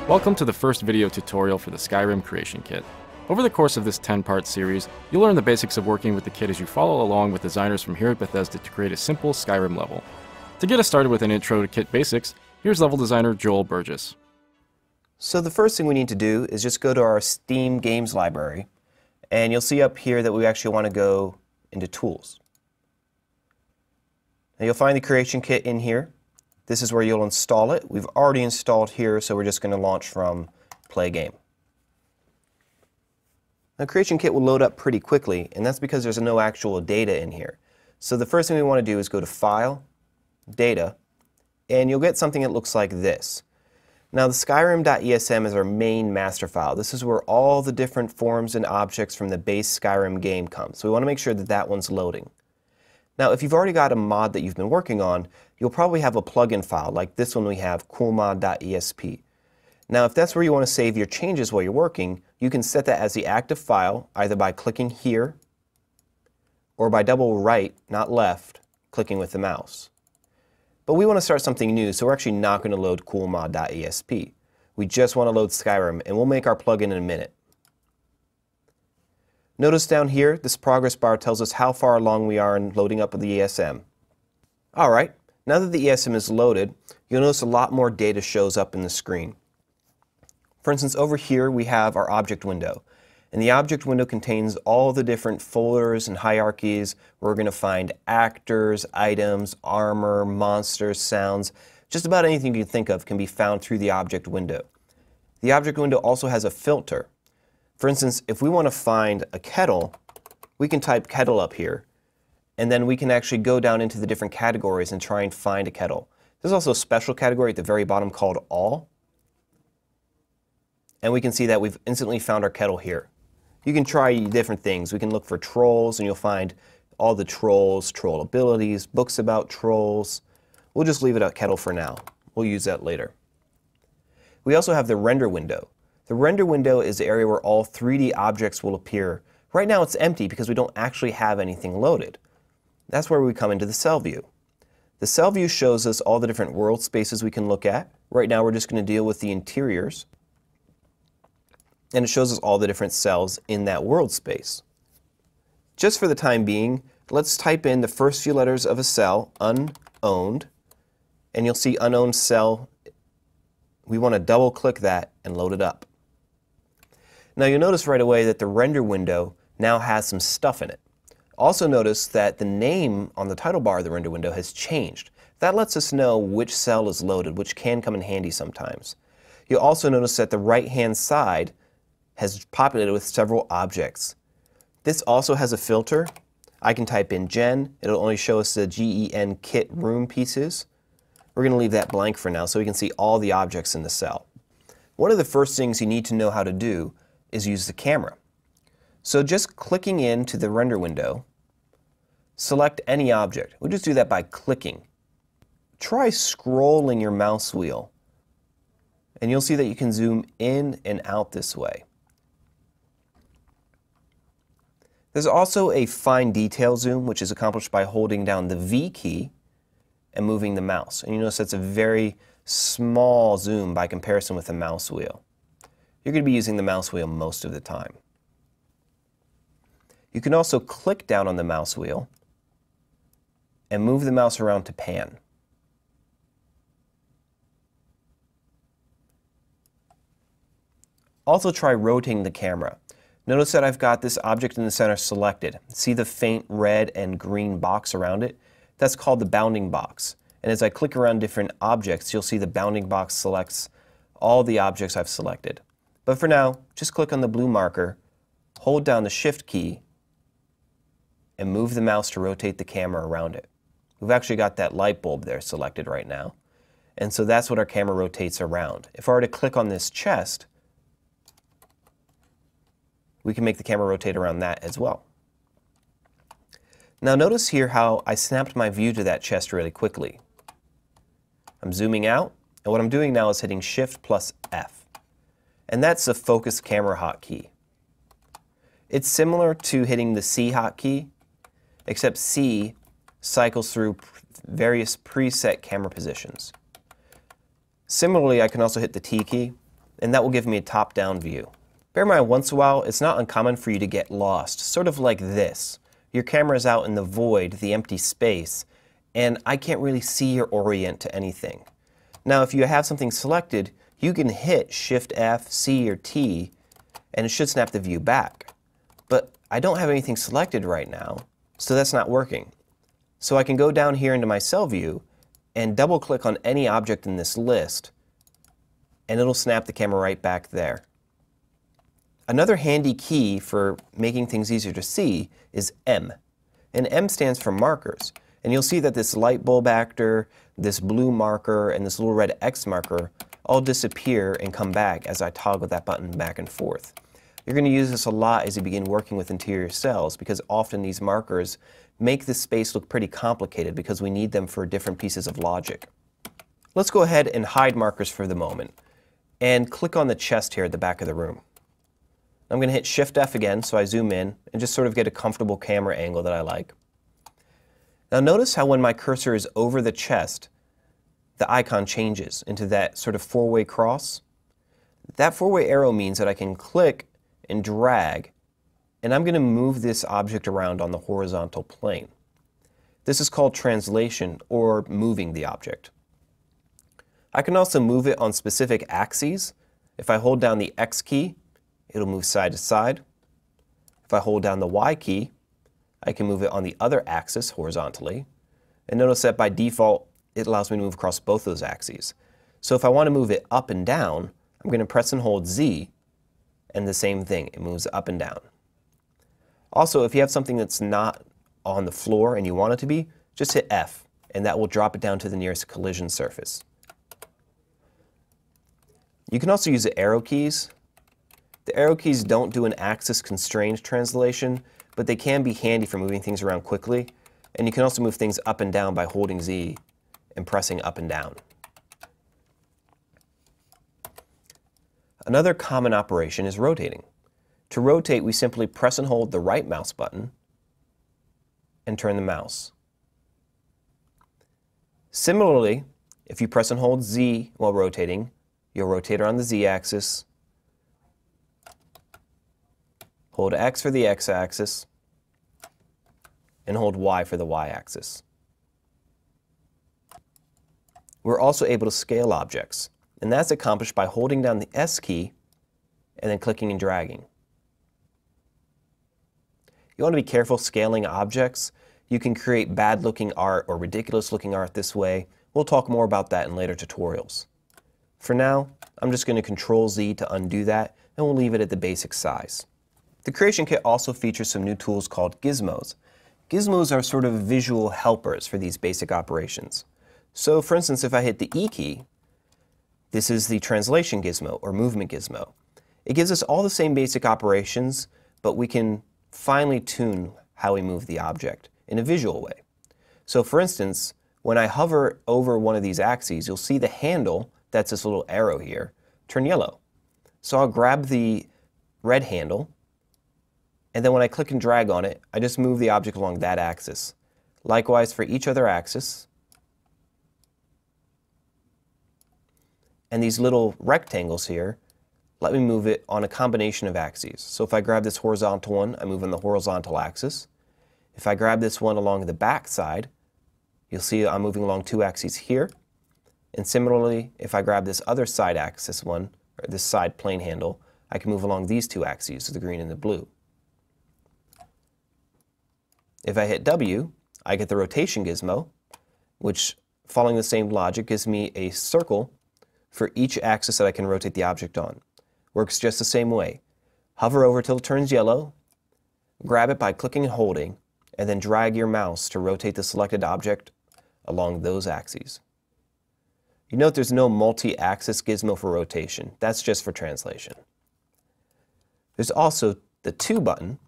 Welcome to the first video tutorial for the Skyrim Creation Kit. Over the course of this 10-part series, you'll learn the basics of working with the kit as you follow along with designers from here at Bethesda to create a simple Skyrim level. To get us started with an intro to kit basics, here's level designer Joel Burgess. So the first thing we need to do is just go to our Steam Games library, and you'll see up here that we actually want to go into Tools. Now you'll find the Creation Kit in here. This is where you'll install it. We've already installed here, so we're just going to launch from Play Game. Now Creation Kit will load up pretty quickly, and that's because there's no actual data in here. So the first thing we want to do is go to File, Data, and you'll get something that looks like this. Now the Skyrim.esm is our main master file. This is where all the different forms and objects from the base Skyrim game come. So we want to make sure that that one's loading. Now if you've already got a mod that you've been working on, you'll probably have a plugin file like this one we have, coolmod.esp. Now if that's where you want to save your changes while you're working, you can set that as the active file either by clicking here or by double right, not left, clicking with the mouse. But we want to start something new, so we're actually not going to load coolmod.esp. We just want to load Skyrim, and we'll make our plugin in a minute. Notice down here, this progress bar tells us how far along we are in loading up the ESM. Alright, now that the ESM is loaded, you'll notice a lot more data shows up in the screen. For instance, over here we have our object window. And the object window contains all the different folders and hierarchies where we're going to find actors, items, armor, monsters, sounds. Just about anything you can think of can be found through the object window. The object window also has a filter. For instance, if we want to find a kettle, we can type kettle up here, and then we can actually go down into the different categories and try and find a kettle. There's also a special category at the very bottom called All, and we can see that we've instantly found our kettle here. You can try different things. We can look for trolls, and you'll find all the trolls, troll abilities, books about trolls. We'll just leave it at kettle for now. We'll use that later. We also have the render window. The render window is the area where all 3D objects will appear. Right now it's empty because we don't actually have anything loaded. That's where we come into the cell view. The cell view shows us all the different world spaces we can look at. Right now we're just going to deal with the interiors. And it shows us all the different cells in that world space. Just for the time being, let's type in the first few letters of a cell, unowned, and you'll see unowned cell. We want to double click that and load it up. Now you'll notice right away that the render window now has some stuff in it. Also notice that the name on the title bar of the render window has changed. That lets us know which cell is loaded, which can come in handy sometimes. You'll also notice that the right-hand side has populated with several objects. This also has a filter. I can type in gen. It'll only show us the GEN kit room pieces. We're going to leave that blank for now so we can see all the objects in the cell. One of the first things you need to know how to do is use the camera. So just clicking into the render window, select any object. We'll just do that by clicking. Try scrolling your mouse wheel, and you'll see that you can zoom in and out this way. There's also a fine detail zoom, which is accomplished by holding down the V key and moving the mouse. And you notice that's a very small zoom by comparison with the mouse wheel. You're going to be using the mouse wheel most of the time. You can also click down on the mouse wheel and move the mouse around to pan. Also try rotating the camera. Notice that I've got this object in the center selected. See the faint red and green box around it? That's called the bounding box. And as I click around different objects, you'll see the bounding box selects all the objects I've selected. But for now, just click on the blue marker, hold down the Shift key, and move the mouse to rotate the camera around it. We've actually got that light bulb there selected right now. And so that's what our camera rotates around. If I were to click on this chest, we can make the camera rotate around that as well. Now notice here how I snapped my view to that chest really quickly. I'm zooming out, and what I'm doing now is hitting Shift plus F. And that's the focus camera hotkey. It's similar to hitting the C hotkey, except C cycles through various preset camera positions. Similarly, I can also hit the T key, and that will give me a top-down view. Bear in mind, once in a while, it's not uncommon for you to get lost, sort of like this. Your camera is out in the void, the empty space, and I can't really see or orient to anything. Now, if you have something selected, you can hit Shift F, C, or T, and it should snap the view back. But I don't have anything selected right now, so that's not working. So I can go down here into my cell view and double-click on any object in this list, and it'll snap the camera right back there. Another handy key for making things easier to see is M. And M stands for markers. And you'll see that this light bulb actor, this blue marker, and this little red X marker all disappear and come back as I toggle that button back and forth. You're going to use this a lot as you begin working with interior cells because often these markers make the space look pretty complicated because we need them for different pieces of logic. Let's go ahead and hide markers for the moment and click on the chest here at the back of the room. I'm going to hit Shift F again so I zoom in and just sort of get a comfortable camera angle that I like. Now notice how when my cursor is over the chest, the icon changes into that sort of four-way cross. That four-way arrow means that I can click and drag, and I'm going to move this object around on the horizontal plane. This is called translation, or moving the object. I can also move it on specific axes. If I hold down the X key, it'll move side to side. If I hold down the Y key, I can move it on the other axis horizontally. And notice that by default, it allows me to move across both those axes. So if I want to move it up and down, I'm going to press and hold Z, and the same thing, it moves up and down. Also, if you have something that's not on the floor and you want it to be, just hit F, and that will drop it down to the nearest collision surface. You can also use the arrow keys. The arrow keys don't do an axis-constrained translation, but they can be handy for moving things around quickly. And you can also move things up and down by holding Z and pressing up and down. Another common operation is rotating. To rotate, we simply press and hold the right mouse button and turn the mouse. Similarly, if you press and hold Z while rotating, you'll rotate around the Z-axis. Hold X for the X-axis, and hold Y for the Y-axis. We're also able to scale objects, and that's accomplished by holding down the S key and then clicking and dragging. You want to be careful scaling objects. You can create bad-looking art or ridiculous-looking art this way. We'll talk more about that in later tutorials. For now, I'm just going to Control Z to undo that, and we'll leave it at the basic size. The Creation Kit also features some new tools called gizmos. Gizmos are sort of visual helpers for these basic operations. So for instance, if I hit the E key, this is the translation gizmo or movement gizmo. It gives us all the same basic operations, but we can finely tune how we move the object in a visual way. So for instance, when I hover over one of these axes, you'll see the handle, that's this little arrow here, turn yellow. So I'll grab the red handle, and then when I click and drag on it, I just move the object along that axis. Likewise for each other axis. And these little rectangles here, let me move it on a combination of axes. So if I grab this horizontal one, I move on the horizontal axis. If I grab this one along the back side, you'll see I'm moving along two axes here. And similarly, if I grab this other side axis one, or this side plane handle, I can move along these two axes, the green and the blue. If I hit W, I get the rotation gizmo, which, following the same logic, gives me a circle for each axis that I can rotate the object on. Works just the same way. Hover over till it turns yellow, grab it by clicking and holding, and then drag your mouse to rotate the selected object along those axes. You note there's no multi-axis gizmo for rotation. That's just for translation. There's also the 2 button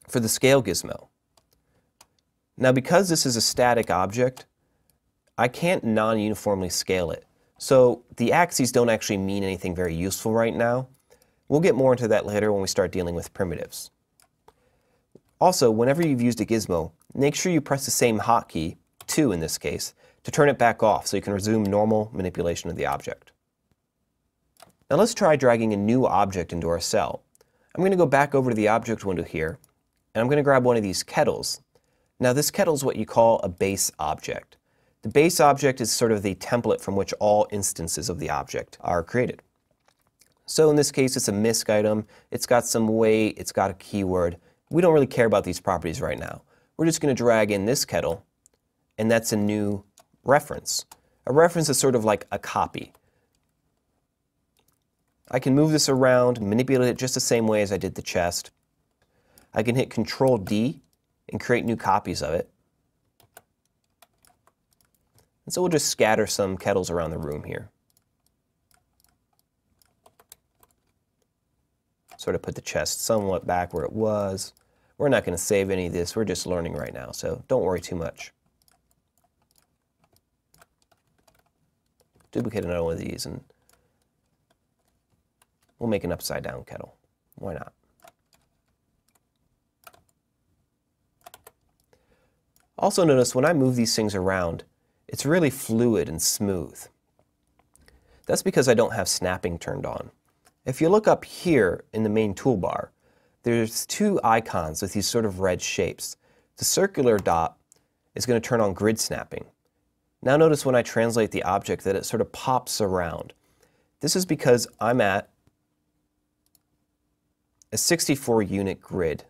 for the scale gizmo. Now because this is a static object, I can't non-uniformly scale it. So the axes don't actually mean anything very useful right now. We'll get more into that later when we start dealing with primitives. Also, whenever you've used a gizmo, make sure you press the same hotkey, 2 in this case, to turn it back off so you can resume normal manipulation of the object. Now let's try dragging a new object into our cell. I'm going to go back over to the object window here, and I'm going to grab one of these kettles. Now this kettle is what you call a base object. The base object is sort of the template from which all instances of the object are created. So in this case, it's a MISC item, it's got some weight, it's got a keyword. We don't really care about these properties right now. We're just going to drag in this kettle, and that's a new reference. A reference is sort of like a copy. I can move this around, manipulate it just the same way as I did the chest. I can hit Control D and create new copies of it. And so we'll just scatter some kettles around the room here. Sort of put the chest somewhat back where it was. We're not going to save any of this. We're just learning right now, so don't worry too much. Duplicate another one of these, and we'll make an upside down kettle. Why not? Also notice when I move these things around, it's really fluid and smooth. That's because I don't have snapping turned on. If you look up here in the main toolbar, there's two icons with these sort of red shapes. The circular dot is going to turn on grid snapping. Now notice when I translate the object that it sort of pops around. This is because I'm at a 64 unit grid.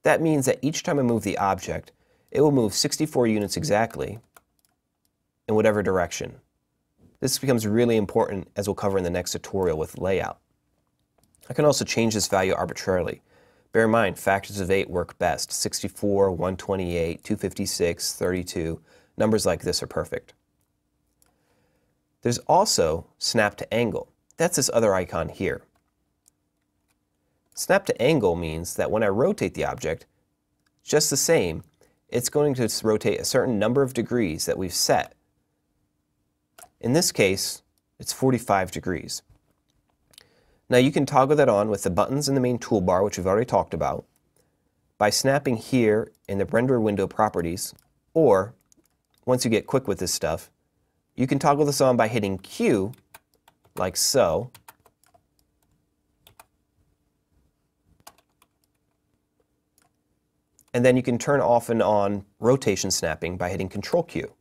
That means that each time I move the object, it will move 64 units exactly in whatever direction. This becomes really important as we'll cover in the next tutorial with layout. I can also change this value arbitrarily. Bear in mind, factors of 8 work best. 64, 128, 256, 32. Numbers like this are perfect. There's also snap to angle. That's this other icon here. Snap to angle means that when I rotate the object, just the same, it's going to rotate a certain number of degrees that we've set. In this case, it's 45 degrees. Now you can toggle that on with the buttons in the main toolbar, which we've already talked about, by snapping here in the render window properties, or once you get quick with this stuff, you can toggle this on by hitting Q, like so. And then you can turn off and on rotation snapping by hitting Control Q,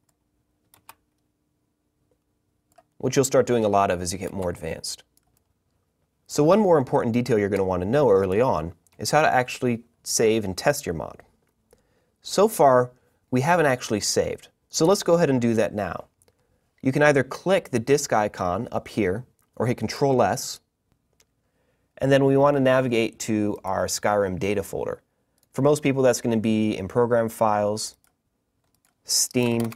which you'll start doing a lot of as you get more advanced. So one more important detail you're going to want to know early on is how to actually save and test your mod. So far, we haven't actually saved. So let's go ahead and do that now. You can either click the disk icon up here or hit Control S, and then we want to navigate to our Skyrim data folder. For most people, that's going to be in Program Files, Steam,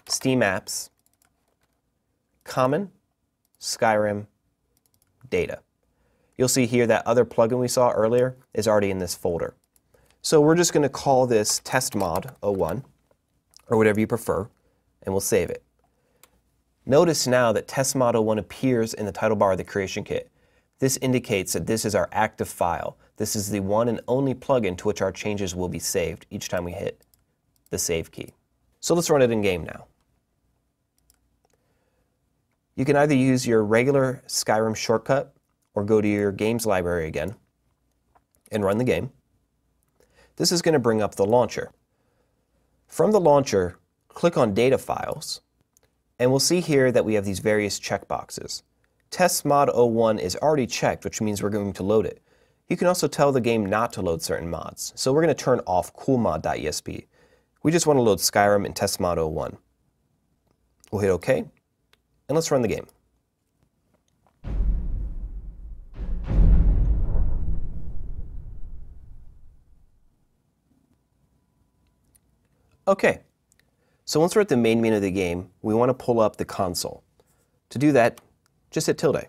Steam Apps, Common, Skyrim, Data. You'll see here that other plugin we saw earlier is already in this folder. So we're just going to call this testmod 01, or whatever you prefer, and we'll save it. Notice now that testmod 01 appears in the title bar of the creation kit. This indicates that this is our active file. This is the one and only plugin to which our changes will be saved each time we hit the save key. So let's run it in game now. You can either use your regular Skyrim shortcut or go to your games library again and run the game. This is going to bring up the launcher. From the launcher, click on Data Files, and we'll see here that we have these various checkboxes. Testmod 01 is already checked, which means we're going to load it. You can also tell the game not to load certain mods. So we're going to turn off coolmod.esp. We just want to load Skyrim and testmod 01. We'll hit OK, and let's run the game. OK, so once we're at the main menu of the game, we want to pull up the console. To do that, just hit tilde.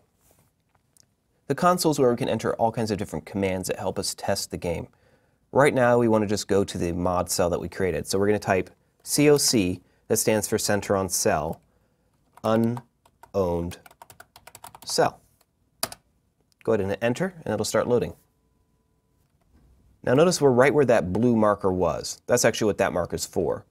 The console is where we can enter all kinds of different commands that help us test the game. Right now, we want to just go to the mod cell that we created. So we're going to type COC, that stands for center on cell, unowned cell. Go ahead and hit enter, and it'll start loading. Now notice we're right where that blue marker was. That's actually what that marker is for.